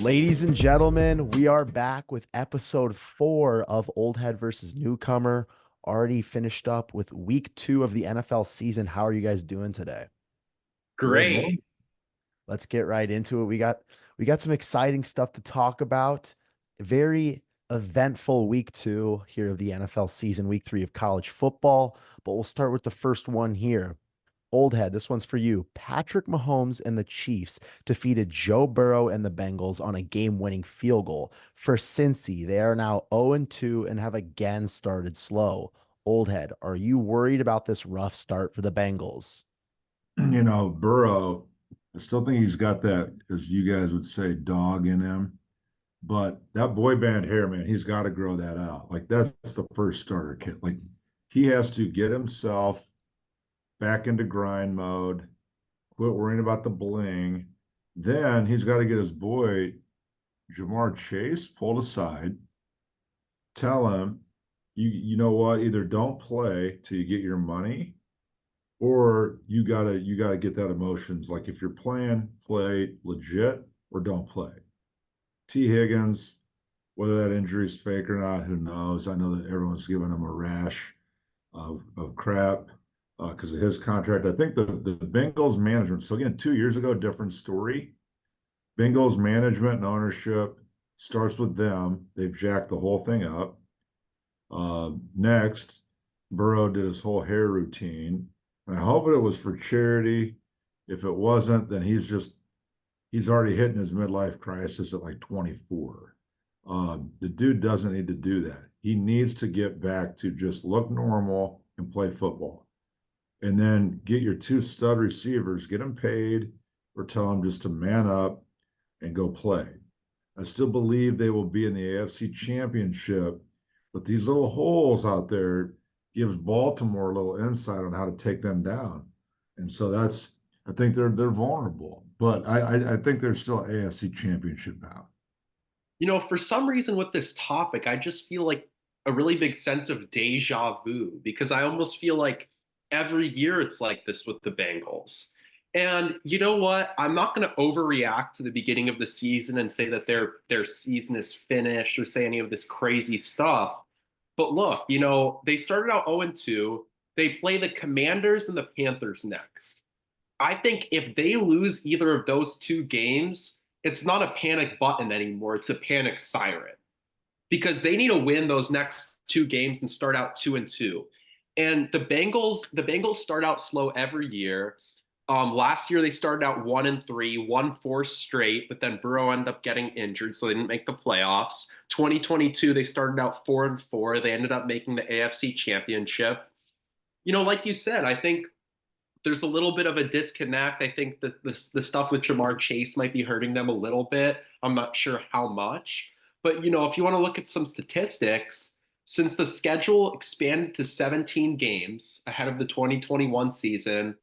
Ladies and gentlemen, we are back with episode 4 of Old Head versus Newcomer. Already finished up with week 2 of the NFL season. How are you guys doing today? Good, man. Great. Let's get right into it. We got some exciting stuff to talk about. A very eventful week 2 here of the NFL season, week 3 of college football. But we'll start with the first one here. Old head, this one's for you. Patrick Mahomes and the Chiefs defeated Joe Burrow and the Bengals on a game-winning field goal. For Cincy, they are now 0-2 and have again started slow. Old head, are you worried about this rough start for the Bengals? Burrow, I still think he's got that, as you guys would say, dog in him. But that boy band hair, man, he's got to grow that out. Like, that's the first starter kit. Like, he has to get himself back into grind mode, quit worrying about the bling. Then he's got to get his boy, Jamar Chase, pulled aside, tell him, you know what, either don't play till you get your money, or you gotta get that emotions. Like if you're playing, play legit or don't play. T. Higgins, whether that injury is fake or not, who knows? I know that everyone's giving him a rash of crap because of his contract. I think the Bengals management. So again, 2 years ago, different story. Bengals management and ownership starts with them. They've jacked the whole thing up. Next, Burrow did his whole hair routine. I hope it was for charity. If it wasn't, then he's already hitting his midlife crisis at like 24. The dude doesn't need to do that. He needs to get back to just look normal and play football. And then get your two stud receivers, get them paid, or tell them just to man up and go play. I still believe they will be in the AFC Championship, but these little holes out there gives Baltimore a little insight on how to take them down. And so I think they're vulnerable, but I think they're still AFC Championship bound. For some reason with this topic, I just feel like a really big sense of deja vu because I almost feel like every year it's like this with the Bengals. And you know what? I'm not going to overreact to the beginning of the season and say that their season is finished or say any of this crazy stuff. But look, they started out 0-2. They play the Commanders and the Panthers next. I think if they lose either of those two games, it's not a panic button anymore. It's a panic siren because they need to win those next two games and start out 2-2. And the Bengals start out slow every year. Last year they started out 1-3, won four straight, but then Burrow ended up getting injured, so they didn't make the playoffs. 2022 they started out 4-4. They ended up making the AFC Championship. Like you said, I think there's a little bit of a disconnect. I think that the stuff with Jamar Chase might be hurting them a little bit. I'm not sure how much. But, if you want to look at some statistics, since the schedule expanded to 17 games ahead of the 2021 season,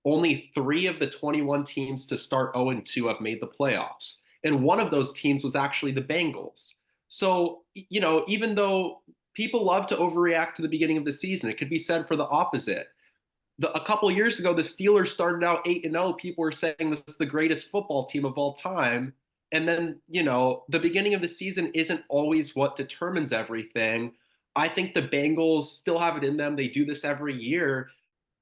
only 3 of the 21 teams to start 0-2 have made the playoffs. And one of those teams was actually the Bengals. So, even though people love to overreact to the beginning of the season, it could be said for the opposite. A couple of years ago, the Steelers started out 8-0. People were saying this is the greatest football team of all time. And then, the beginning of the season isn't always what determines everything. I think the Bengals still have it in them. They do this every year.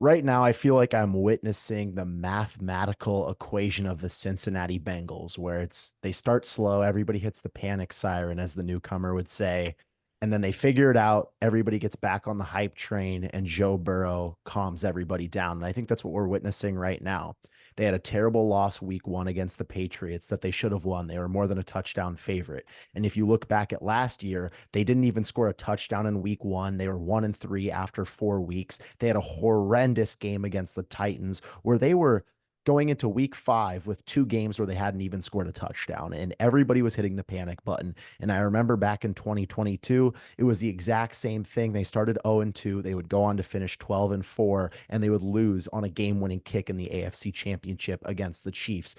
Right now, I feel like I'm witnessing the mathematical equation of the Cincinnati Bengals, where they start slow, everybody hits the panic siren, as the newcomer would say, and then they figure it out. Everybody gets back on the hype train, and Joe Burrow calms everybody down. And I think that's what we're witnessing right now. They had a terrible loss week 1 against the Patriots that they should have won. They were more than a touchdown favorite. And if you look back at last year, they didn't even score a touchdown in week 1. They were 1-3 after 4 weeks. They had a horrendous game against the Titans where they were going into week 5 with 2 games where they hadn't even scored a touchdown, and everybody was hitting the panic button. And I remember back in 2022, it was the exact same thing. They started 0-2. They would go on to finish 12-4, and they would lose on a game-winning kick in the AFC Championship against the Chiefs.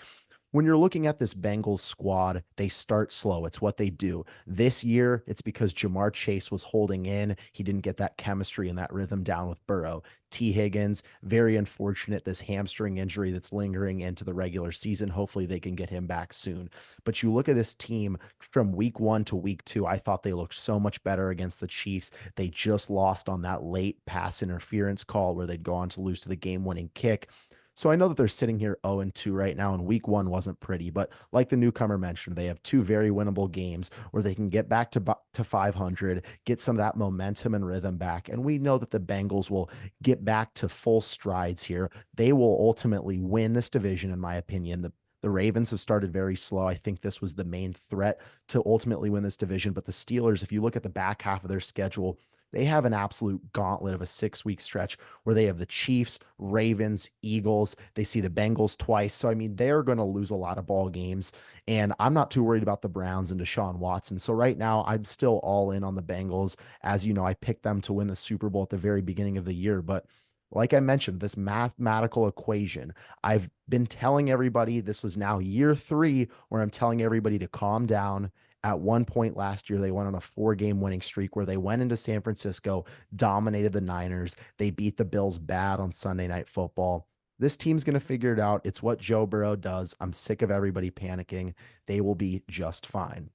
when you're looking at this Bengals squad, they start slow. It's what they do. This year, it's because Jamar Chase was holding in. He didn't get that chemistry and that rhythm down with Burrow. T. Higgins, very unfortunate, this hamstring injury that's lingering into the regular season. Hopefully, they can get him back soon. But you look at this team from week 1 to week 2, I thought they looked so much better against the Chiefs. They just lost on that late pass interference call where they'd go on to lose to the game winning kick. So I know that they're sitting here 0-2 right now, and week 1 wasn't pretty, but like the newcomer mentioned, they have 2 very winnable games where they can get back to 500, get some of that momentum and rhythm back. And we know that the Bengals will get back to full strides here. They will ultimately win this division, in my opinion. The Ravens have started very slow. I think this was the main threat to ultimately win this division. But the Steelers, if you look at the back half of their schedule, they have an absolute gauntlet of a 6 week stretch where they have the Chiefs, Ravens, Eagles. They see the Bengals twice. So, I mean, they're going to lose a lot of ball games. And I'm not too worried about the Browns and Deshaun Watson. So, right now, I'm still all in on the Bengals. As you know, I picked them to win the Super Bowl at the very beginning of the year. But like I mentioned, this mathematical equation, I've been telling everybody this is now year 3 where I'm telling everybody to calm down. At one point last year, they went on a 4 game winning streak where they went into San Francisco, dominated the Niners. They beat the Bills bad on Sunday Night Football. This team's going to figure it out. It's what Joe Burrow does. I'm sick of everybody panicking. They will be just fine.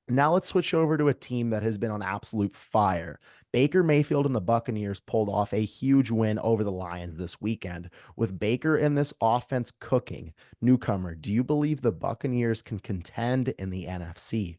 Now let's switch over to a team that has been on absolute fire. Baker Mayfield and the Buccaneers pulled off a huge win over the Lions this weekend. With Baker and this offense cooking, newcomer, do you believe the Buccaneers can contend in the NFC?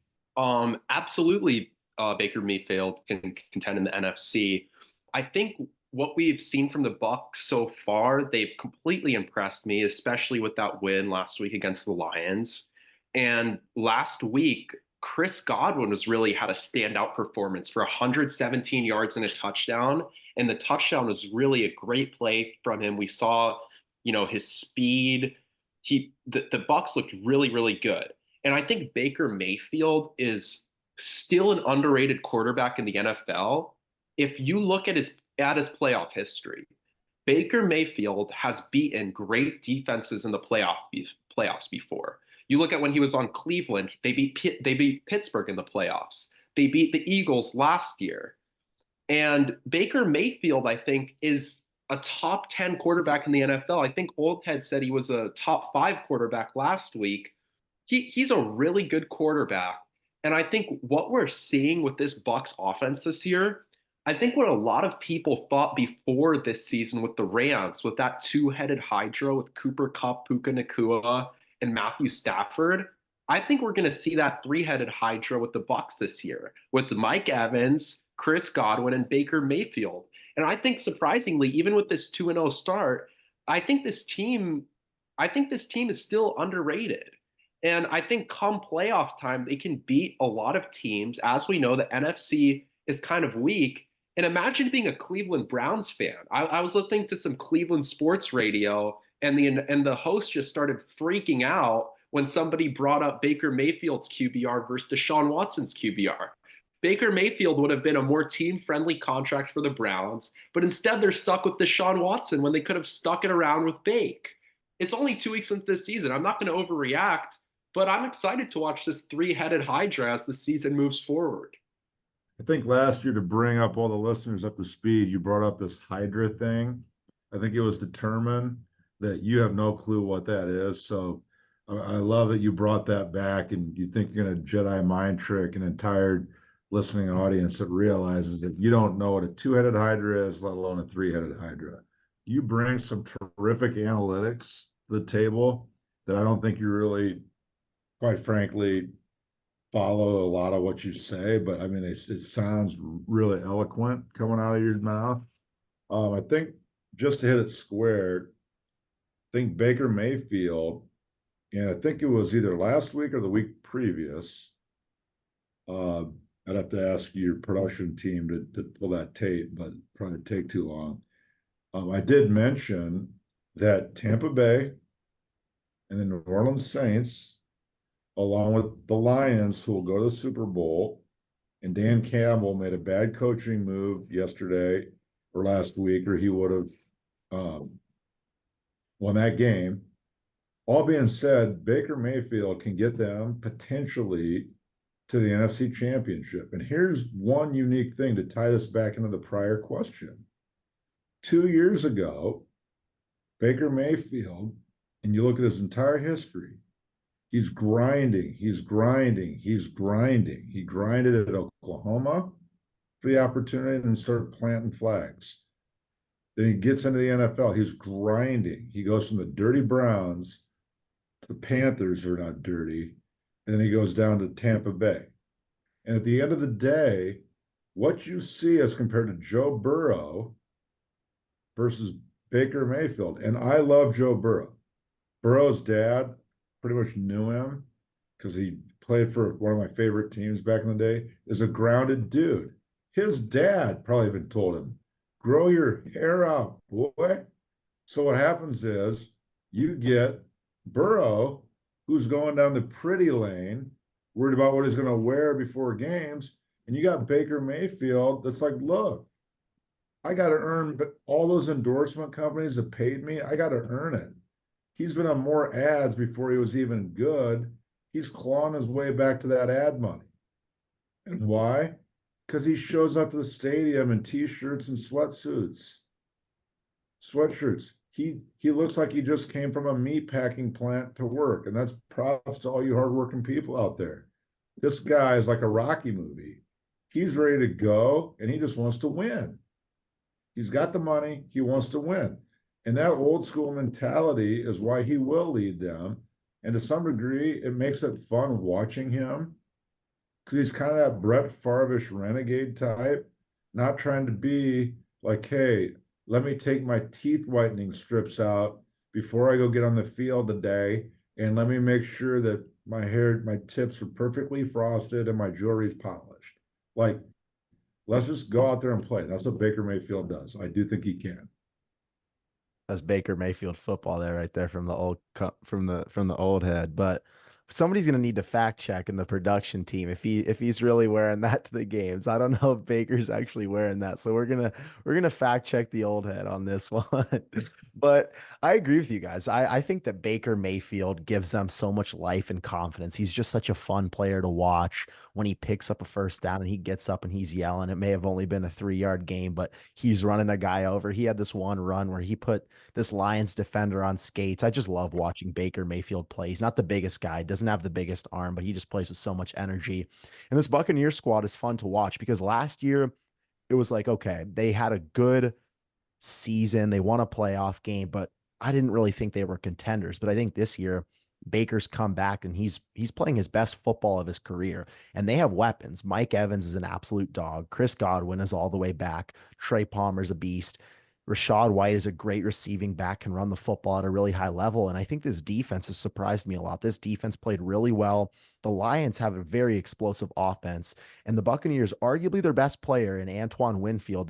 Absolutely. Baker Mayfield can contend in the NFC. I think what we've seen from the Bucks so far, they've completely impressed me, especially with that win last week against the Lions. And last week, Chris Godwin was really had a standout performance for 117 yards and a touchdown. And the touchdown was really a great play from him. We saw, his speed. The Bucks looked really, really good. And I think Baker Mayfield is still an underrated quarterback in the NFL. If you look at his playoff history, Baker Mayfield has beaten great defenses in the playoffs before. You look at when he was on Cleveland, they beat Pittsburgh in the playoffs. They beat the Eagles last year. And Baker Mayfield, I think, is a top 10 quarterback in the NFL. I think Oldhead said he was a top 5 quarterback last week. He's a really good quarterback. And I think what we're seeing with this Bucks offense this year, I think what a lot of people thought before this season with the Rams, with that two-headed hydra with Cooper Kupp, Puka Nacua, and Matthew Stafford, I think we're going to see that three-headed hydra with the Bucks this year, with Mike Evans, Chris Godwin, and Baker Mayfield. And I think surprisingly, even with this 2-0 start, I think this team, I think this team is still underrated. And I think come playoff time, they can beat a lot of teams. As we know, the NFC is kind of weak. And imagine being a Cleveland Browns fan. I was listening to some Cleveland sports radio, and the host just started freaking out when somebody brought up Baker Mayfield's QBR versus Deshaun Watson's QBR. Baker Mayfield would have been a more team-friendly contract for the Browns, but instead they're stuck with Deshaun Watson when they could have stuck it around with Bake. It's only 2 weeks into this season. I'm not going to overreact, but I'm excited to watch this three-headed hydra as the season moves forward. I think last year, to bring up all the listeners up to speed, you brought up this Hydra thing. I think it was determined that you have no clue what that is. So I love that you brought that back, and you think you're going to Jedi mind trick an entire listening audience that realizes that you don't know what a two-headed Hydra is, let alone a three-headed Hydra. You bring some terrific analytics to the table that I don't think you really, quite frankly, follow a lot of what you say, but I mean, it sounds really eloquent coming out of your mouth. I think just to hit it square, I think Baker Mayfield, and I think it was either last week or the week previous. I'd have to ask your production team to pull that tape, but probably take too long. I did mention that Tampa Bay and the New Orleans Saints, along with the Lions, who will go to the Super Bowl, and Dan Campbell made a bad coaching move yesterday or last week, or he would have won that game. all being said, Baker Mayfield can get them potentially to the NFC Championship. And here's one unique thing to tie this back into the prior question. 2 years ago, Baker Mayfield, and you look at his entire history, he's grinding, he's grinding, he's grinding. He grinded at Oklahoma for the opportunity and started planting flags. Then he gets into the NFL. He's grinding. He goes from the dirty Browns to the Panthers, who are not dirty, and then he goes down to Tampa Bay. And at the end of the day, what you see as compared to Joe Burrow versus Baker Mayfield, and I love Joe Burrow. Burrow's dad pretty much knew him because he played for one of my favorite teams back in the day, is a grounded dude. His dad probably even told him, grow your hair out, boy. So what happens is you get Burrow, who's going down the pretty lane, worried about what he's going to wear before games. And you got Baker Mayfield that's like, look, I got to earn, but all those endorsement companies that paid me, I got to earn it. He's been on more ads before he was even good. He's clawing his way back to that ad money. And why? Because he shows up to the stadium in t-shirts and sweatshirts. He looks like he just came from a meat packing plant to work, and that's props to all you hardworking people out there. This guy is like a Rocky movie. He's ready to go, and he just wants to win. He's got the money. He wants to win. And that old school mentality is why he will lead them. And to some degree, it makes it fun watching him because he's kind of that Brett Favre-ish renegade type, not trying to be like, hey, let me take my teeth whitening strips out before I go get on the field today. And let me make sure that my tips are perfectly frosted and my jewelry's polished. Like, let's just go out there and play. That's what Baker Mayfield does. I do think he can. That's Baker Mayfield football there, right there from the old head. But somebody's gonna need to fact check in the production team if he's really wearing that to the games. I don't know if Baker's actually wearing that, so we're gonna fact check the old head on this one. But I agree with you guys. I think that Baker Mayfield gives them so much life and confidence. He's just such a fun player to watch when he picks up a first down and he gets up and he's yelling. It may have only been a 3 yard game, but he's running a guy over. He had this one run where he put this Lions defender on skates. I just love watching Baker Mayfield play. He's not the biggest guy, doesn't have the biggest arm, but he just plays with so much energy. And this Buccaneer squad is fun to watch because last year it was like, okay, they had a good season. They won a playoff game, but I didn't really think they were contenders. But I think this year Baker's come back and he's playing his best football of his career. And they have weapons. Mike Evans is an absolute dog. Chris Godwin is all the way back. Trey Palmer's a beast. Rashad White is a great receiving back, can run the football at a really high level. And I think this defense has surprised me a lot. This defense played really well. The Lions have a very explosive offense, and the Buccaneers, arguably their best player in Antoine Winfield,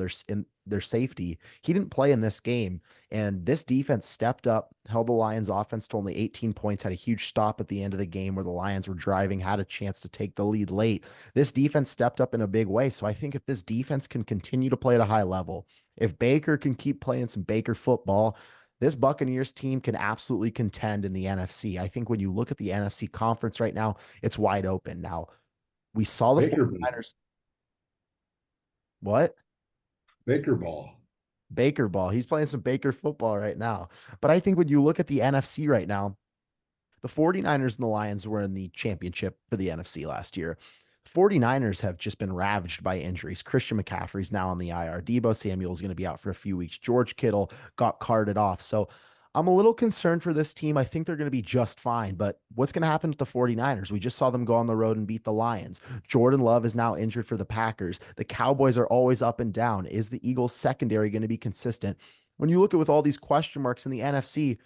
their safety, he didn't play in this game. And this defense stepped up, held the Lions offense to only 18 points, had a huge stop at the end of the game where the Lions were driving, had a chance to take the lead late. This defense stepped up in a big way. So I think if this defense can continue to play at a high level, if Baker can keep playing some Baker football, this Buccaneers team can absolutely contend in the NFC. I think when you look at the NFC conference right now, it's wide open. Now, we saw the Baker 49ers. What? Baker ball. Baker ball. He's playing some Baker football right now. But I think when you look at the NFC right now, the 49ers and the Lions were in the championship for the NFC last year. 49ers have just been ravaged by injuries. Christian McCaffrey's now on the IR. Debo Samuel is going to be out for a few weeks. George Kittle got carted off. So I'm a little concerned for this team. I think they're going to be just fine. But what's going to happen with the 49ers? We just saw them go on the road and beat the Lions. Jordan Love is now injured for the Packers. The Cowboys are always up and down. Is the Eagles secondary going to be consistent? When you look at with all these question marks in the NFC,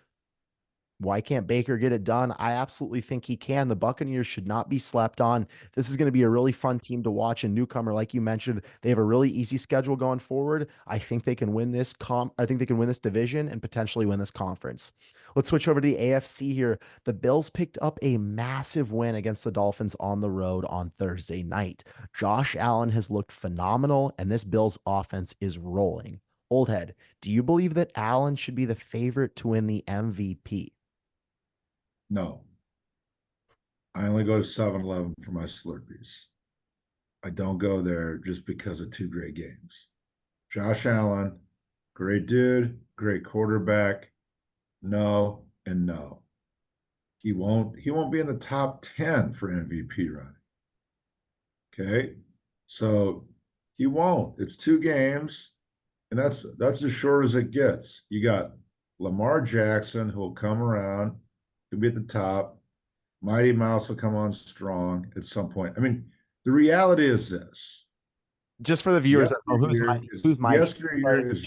why can't Baker get it done? I absolutely think he can. The Buccaneers should not be slept on. This is going to be a really fun team to watch. And newcomer, like you mentioned, they have a really easy schedule going forward. I think they can win this I think they can win this division and potentially win this conference. Let's switch over to the AFC here. The Bills picked up a massive win against the Dolphins on the road on Thursday night. Josh Allen has looked phenomenal, and this Bills offense is rolling. Oldhead, do you believe that Allen should be the favorite to win the MVP? No, I only go to 7-Eleven for my Slurpees. I don't go there just because of two great games. Josh Allen, great dude, great quarterback. No and no. He won't be in the top 10 for MVP running. Okay. So he won't. It's two games, and that's as short as it gets. You got Lamar Jackson who will come around, he'll be at the top. Mighty Mouse will come on strong at some point. I mean, the reality is this. Just for the viewers that know Yesteryear is who's mighty.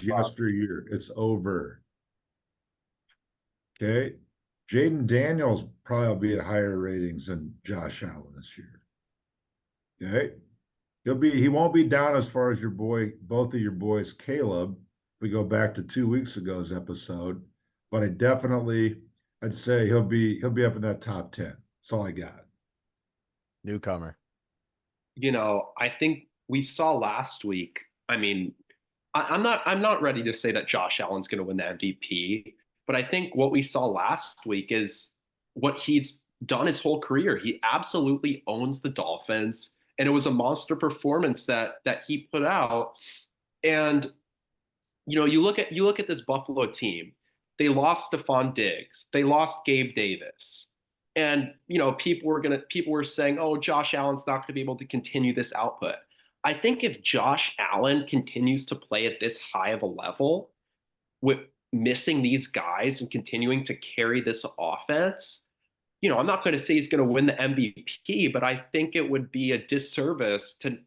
yesteryear. It's over. Okay. Jaden Daniels probably will be at higher ratings than Josh Allen this year. Okay. He won't be down as far as both of your boys, Caleb. We go back to 2 weeks ago's episode, but I'd say he'll be up in that top 10. That's all I got. Newcomer. I think we saw last week. I mean, I'm not ready to say that Josh Allen's going to win the MVP, but I think what we saw last week is what he's done his whole career. He absolutely owns the Dolphins, and it was a monster performance that he put out. And you look at this Buffalo team. They lost Stephon Diggs. They lost Gabe Davis. And people were saying, "Oh, Josh Allen's not going to be able to continue this output." I think if Josh Allen continues to play at this high of a level with missing these guys and continuing to carry this offense, I'm not going to say he's going to win the MVP, but I think it would be a disservice to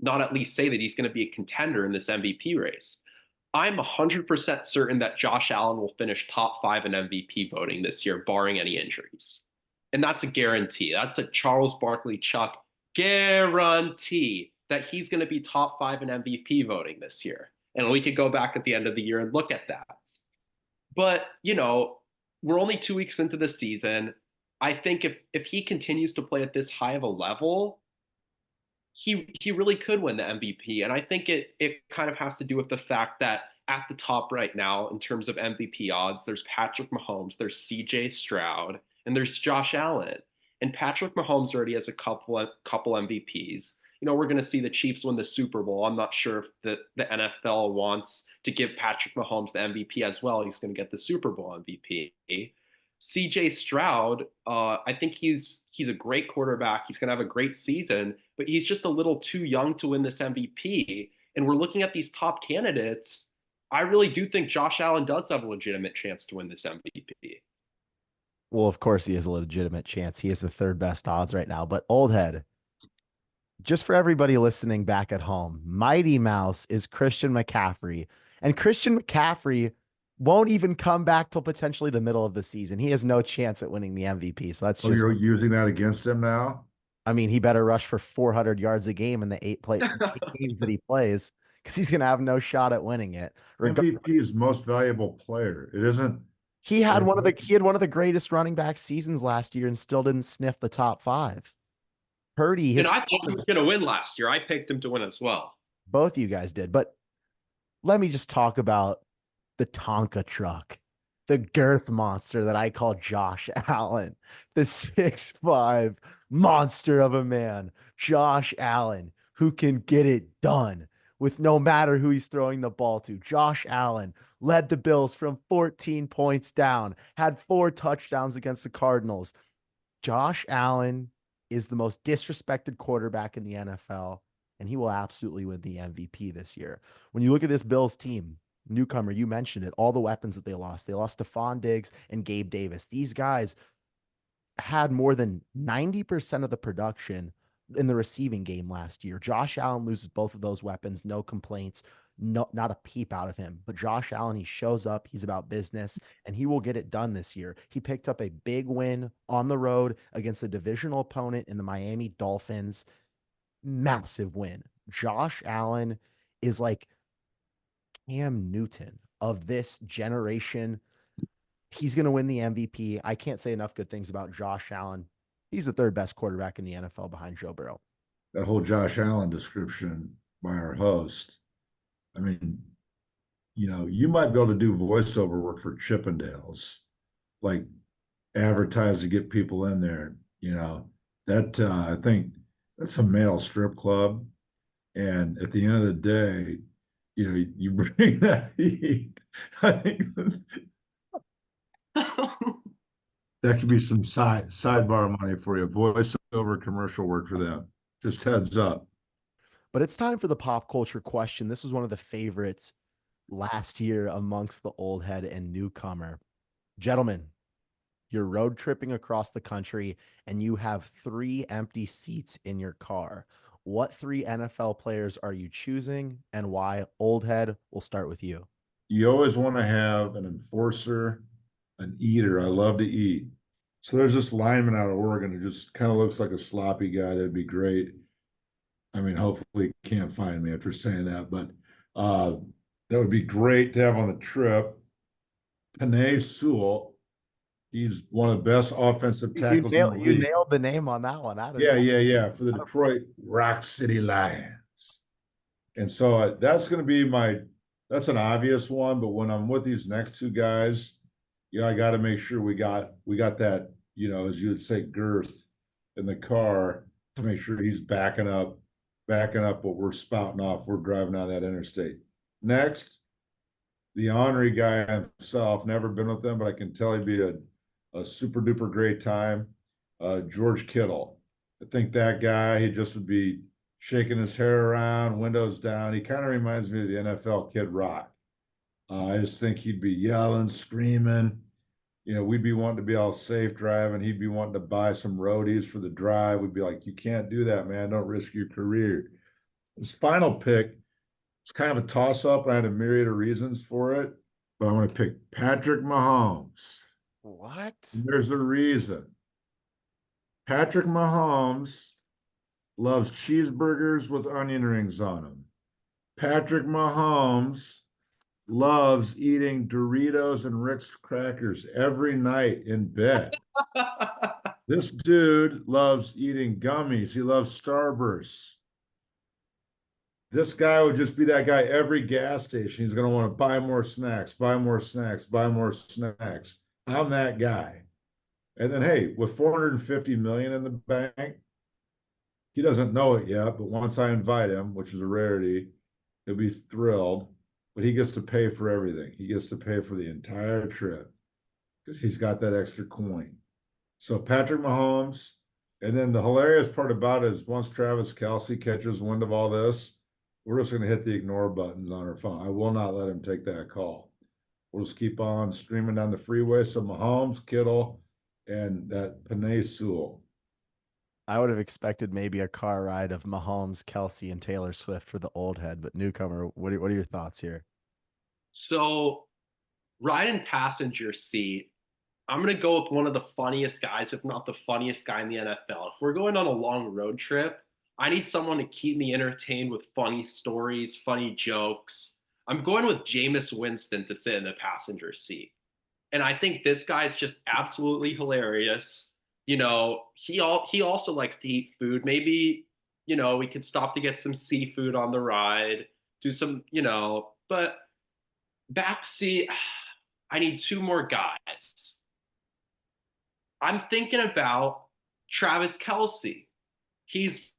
not at least say that he's going to be a contender in this MVP race. I'm 100% certain that Josh Allen will finish top five in MVP voting this year, barring any injuries. And that's a guarantee. That's a Charles Barkley Chuck guarantee that he's going to be top five in MVP voting this year. And we could go back at the end of the year and look at that. But, we're only 2 weeks into the season. I think if he continues to play at this high of a level, he really could win the MVP. And I think it kind of has to do with the fact that at the top right now, in terms of MVP odds, there's Patrick Mahomes, there's CJ Stroud, and there's Josh Allen. And Patrick Mahomes already has a couple MVPs. We're going to see the Chiefs win the Super Bowl. I'm not sure if the NFL wants to give Patrick Mahomes the MVP as well. He's going to get the Super Bowl MVP. CJ Stroud, I think he's a great quarterback. He's going to have a great season, but he's just a little too young to win this MVP. And we're looking at these top candidates. I really do think Josh Allen does have a legitimate chance to win this MVP. Well, of course he has a legitimate chance. He is the third best odds right now. But old head, just for everybody listening back at home, Mighty Mouse is Christian McCaffrey. And Christian McCaffrey won't even come back till potentially the middle of the season. He has no chance at winning the MVP. So that's you're using that against him now? I mean, he better rush for 400 yards a game in the eight games that he plays, because he's going to have no shot at winning it. MVP is most valuable player. It isn't. He had one of the greatest running back seasons last year and still didn't sniff the top five. Purdy, and I thought he was going to win last year. I picked him to win as well. Both of you guys did. But let me just talk about the Tonka truck, the girth monster that I call Josh Allen, the 6'5" monster of a man, Josh Allen, who can get it done with no matter who he's throwing the ball to. Josh Allen led the Bills from 14 points down, had 4 touchdowns against the Cardinals. Josh Allen is the most disrespected quarterback in the NFL, and he will absolutely win the MVP this year. When you look at this Bills team, newcomer, you mentioned it, all the weapons that they lost. They lost Stephon Diggs and Gabe Davis. These guys had more than 90% of the production in the receiving game last year. Josh Allen loses both of those weapons, no complaints, not a peep out of him. But Josh Allen, he shows up, he's about business, and he will get it done this year. He picked up a big win on the road against a divisional opponent in the Miami Dolphins. Massive win. Josh Allen is like Cam Newton of this generation. He's going to win the MVP. I can't say enough good things about Josh Allen. He's the third best quarterback in the NFL behind Joe Burrow. That whole Josh Allen description by our host. I mean, you might be able to do voiceover work for Chippendales. Like, advertise to get people in there. You know, that I think that's a male strip club. And at the end of the day, you bring that heat. I think that could be some sidebar money for you. Voiceover commercial work for them. Just heads up. But it's time for the pop culture question. This was one of the favorites last year amongst the old head and newcomer. Gentlemen, you're road tripping across the country and you have three empty seats in your car. What three NFL players are you choosing and why? Old head, we'll start with you. You always want to have an enforcer, an eater. I love to eat. So there's this lineman out of Oregon who just kind of looks like a sloppy guy. That'd be great. I mean, hopefully he can't find me after saying that, but uh, that would be great to have on the trip. Panay Sewell, he's one of the best offensive You tackles in the nailed you league. nailed the name on that one. Yeah, for the Detroit Rock City Lions. And so that's an obvious one, but when I'm with these next two guys, I got to make sure we got that, as you would say, girth in the car to make sure he's backing up what we're spouting off. We're driving on that interstate. Next, the ornery guy himself, never been with them, but I can tell he'd be a super duper great time. George Kittle. I think that guy, he just would be shaking his hair around, windows down. He kind of reminds me of the NFL Kid Rock. I just think he'd be yelling, screaming. We'd be wanting to be all safe driving. He'd be wanting to buy some roadies for the drive. We'd be like, you can't do that, man. Don't risk your career. His final pick, it's kind of a toss up. I had a myriad of reasons for it, but I'm going to pick Patrick Mahomes. What? And there's a reason. Patrick Mahomes loves cheeseburgers with onion rings on them. Patrick Mahomes loves eating Doritos and Ritz crackers every night in bed. This dude loves eating gummies. He loves Starbursts. This guy would just be that guy every gas station. He's going to want to buy more snacks, buy more snacks, buy more snacks. I'm that guy. And then, hey, with 450 million in the bank, he doesn't know it yet, but once I invite him, which is a rarity, he'll be thrilled. But he gets to pay for everything. He gets to pay for the entire trip because he's got that extra coin. So Patrick Mahomes, and then the hilarious part about it is once Travis Kelce catches wind of all this, we're just going to hit the ignore buttons on our phone. I will not let him take that call. We'll just keep on streaming down the freeway. So Mahomes, Kittle, and that Panay Sewell. I would have expected maybe a car ride of Mahomes, Kelsey, and Taylor Swift for the old head, but newcomer, what are your thoughts here? So, riding passenger seat, I'm going to go with one of the funniest guys, if not the funniest guy in the NFL. If we're going on a long road trip, I need someone to keep me entertained with funny stories, funny jokes. I'm going with Jameis Winston to sit in the passenger seat. And I think this guy's just absolutely hilarious. He also likes to eat food. Maybe, we could stop to get some seafood on the ride, do some, but backseat, I need two more guys. I'm thinking about Travis Kelce. He's,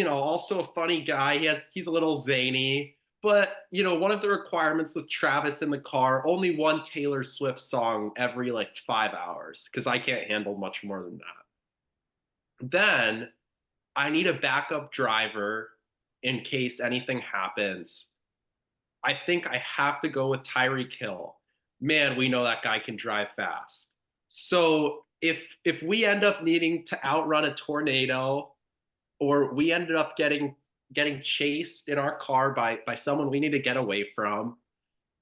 also a funny guy. He's a little zany, but one of the requirements with Travis in the car, only one Taylor Swift song every like 5 hours, because I can't handle much more than that. Then I need a backup driver in case anything happens. I think I have to go with Tyreek Hill. Man, we know that guy can drive fast. So if we end up needing to outrun a tornado, or we ended up getting chased in our car by someone we need to get away from,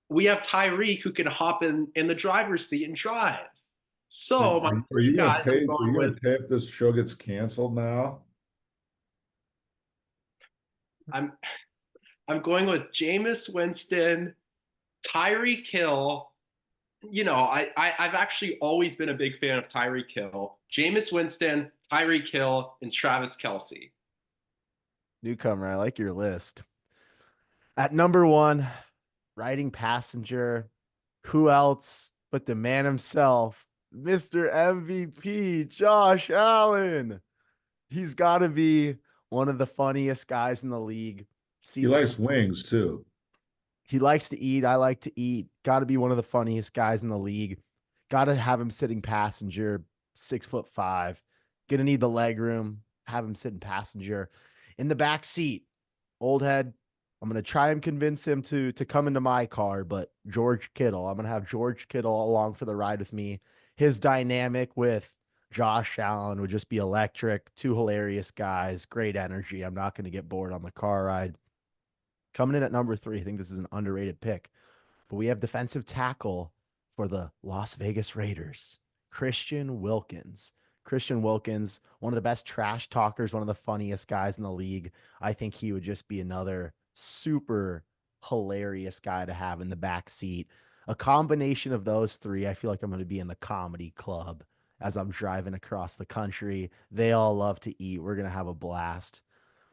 we have Tyreek who can hop in the driver's seat and drive. So my Are three you gonna guys I'm pay? Are going you with, gonna pay if this show gets canceled now? I'm I'm going with Jameis Winston, Tyreek Hill. I've actually always been a big fan of Tyreek Hill, Jameis Winston, Tyreek Hill, and Travis Kelce. Newcomer, I like your list. At number one, riding passenger, who else but the man himself, Mr. MVP, Josh Allen. He's got to be one of the funniest guys in the league. He Seats. likes wings too. He likes to eat. I like to eat. Got to be one of the funniest guys in the league. Got to have him sitting passenger, 6'5". Gonna need the leg room. Have him sitting passenger in the back seat. Old head. I'm gonna try and convince him to come into my car, but George Kittle. I'm gonna have George Kittle along for the ride with me. His dynamic with Josh Allen would just be electric. Two hilarious guys, great energy. I'm not gonna get bored on the car ride. Coming in at number 3, I think this is an underrated pick, but we have defensive tackle for the Las Vegas Raiders, Christian Wilkins. Christian Wilkins, one of the best trash talkers, one of the funniest guys in the league. I think he would just be another super hilarious guy to have in the back seat. A combination of those three, I feel like I'm going to be in the comedy club as I'm driving across the country. They all love to eat. We're going to have a blast.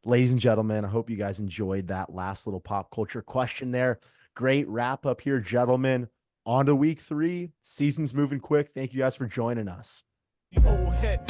Ladies and gentlemen, I hope you guys enjoyed that last little pop culture question there. Great wrap up here, gentlemen. On to week 3. Season's moving quick. Thank you guys for joining us. The old head